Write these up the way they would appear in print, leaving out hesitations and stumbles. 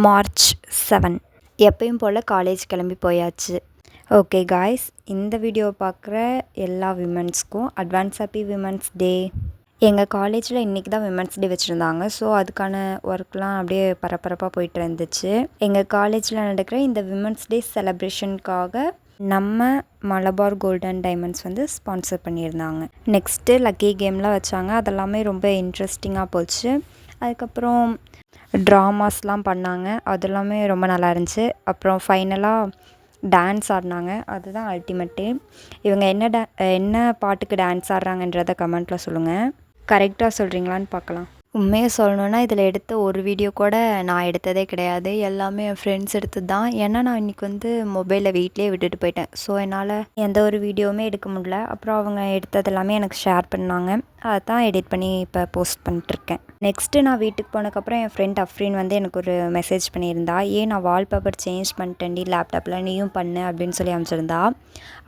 March 7 எப்பயும் போல் college கிளம்பி போயாச்சு. ஓகே காய்ஸ், இந்த வீடியோ பார்க்குற எல்லா விமன்ஸ்க்கும் அட்வான்ஸ் ஹாப்பி விமன்ஸ் டே. எங்கள் காலேஜில் இன்றைக்கி தான் விமன்ஸ் டே வச்சுருந்தாங்க. ஸோ அதுக்கான ஒர்க்லாம் அப்படியே பரபரப்பாக போயிட்டு இருந்துச்சு. எங்கள் காலேஜில் நடக்கிற இந்த விமன்ஸ் டே செலப்ரேஷனுக்காக நம்ம மலபார் கோல்டன் டைமண்ட்ஸ் வந்து ஸ்பான்சர் பண்ணியிருந்தாங்க. நெக்ஸ்ட்டு லக்கி கேம்லாம் வச்சாங்க. அதெல்லாமே ரொம்ப இன்ட்ரெஸ்டிங்காக போச்சு. அதுக்கப்புறம் ட்ராமாஸ்லாம் பண்ணாங்க. அது எல்லாமே ரொம்ப நல்லா இருந்துச்சு. அப்புறம் ஃபைனலாக டான்ஸ் ஆடினாங்க. அதுதான் அல்டிமேட்டு. இவங்க என்ன பாட்டுக்கு டான்ஸ் ஆடுறாங்கன்றதை கமெண்ட்டில் சொல்லுங்கள். கரெக்டாக சொல்கிறீங்களான்னு பார்க்கலாம். உண்மையை சொல்லணுன்னா இதில் எடுத்த ஒரு வீடியோ கூட நான் எடுத்ததே கிடையாது. எல்லாமே என் ஃப்ரெண்ட்ஸ் எடுத்தது தான். ஏன்னா நான் இன்றைக்கி வந்து மொபைலில் வீட்டிலே விட்டுட்டு போயிட்டேன். ஸோ என்னால் எந்த ஒரு வீடியோவுமே எடுக்க முடியல. அப்புறம் அவங்க எடுத்தது எல்லாமே எனக்கு ஷேர் பண்ணாங்க. அதை தான் எடிட் பண்ணி இப்போ போஸ்ட் பண்ணிட்டுருக்கேன். நெக்ஸ்ட்டு நான் வீட்டுக்கு போனதுக்கப்புறம் என் ஃப்ரெண்ட் அஃப்ரீன் வந்து எனக்கு ஒரு மெசேஜ் பண்ணியிருந்தா. நான் வால்பேப்பர் சேஞ்ச் பண்ணிட்டேன்டி லேப்டாப்பில், நீயும் பண்ணு அப்படின்னு சொல்லி அனுப்பிச்சிருந்தா.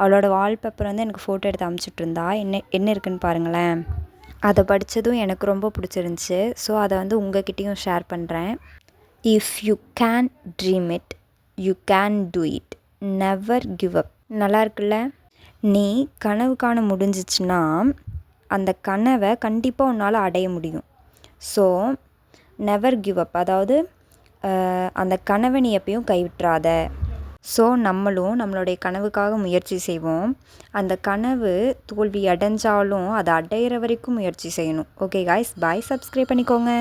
அவளோட வால்பேப்பர் வந்து எனக்கு ஃபோட்டோ எடுத்து அனுப்பிச்சிட்ருந்தா. என்ன இருக்குன்னு பாருங்களேன். அதை படித்ததும் எனக்கு ரொம்ப பிடிச்சிருந்துச்சி. ஸோ அதை வந்து உங்கள்கிட்டையும் ஷேர் பண்ணுறேன். If you can dream it, you can do it, never give up. நல்லா இருக்குல்ல? நீ கனவு காண முடிஞ்சிச்சுன்னா அந்த கனவை கண்டிப்பாக உன்னால் அடைய முடியும். ஸோ நெவர் கிவ் அப், அதாவது அந்த கனவை நீ எப்பயும் கைவிட்டுறாத. ஸோ நம்மளும் நம்மளுடைய கனவுக்காக முயற்சி செய்வோம். அந்த கனவு தோல்வி அடைஞ்சாலும் அதை அடையிற வரைக்கும் முயற்சி செய்யணும். ஓகே காய்ஸ், பாய். சப்ஸ்கிரைப் பண்ணிக்கோங்க.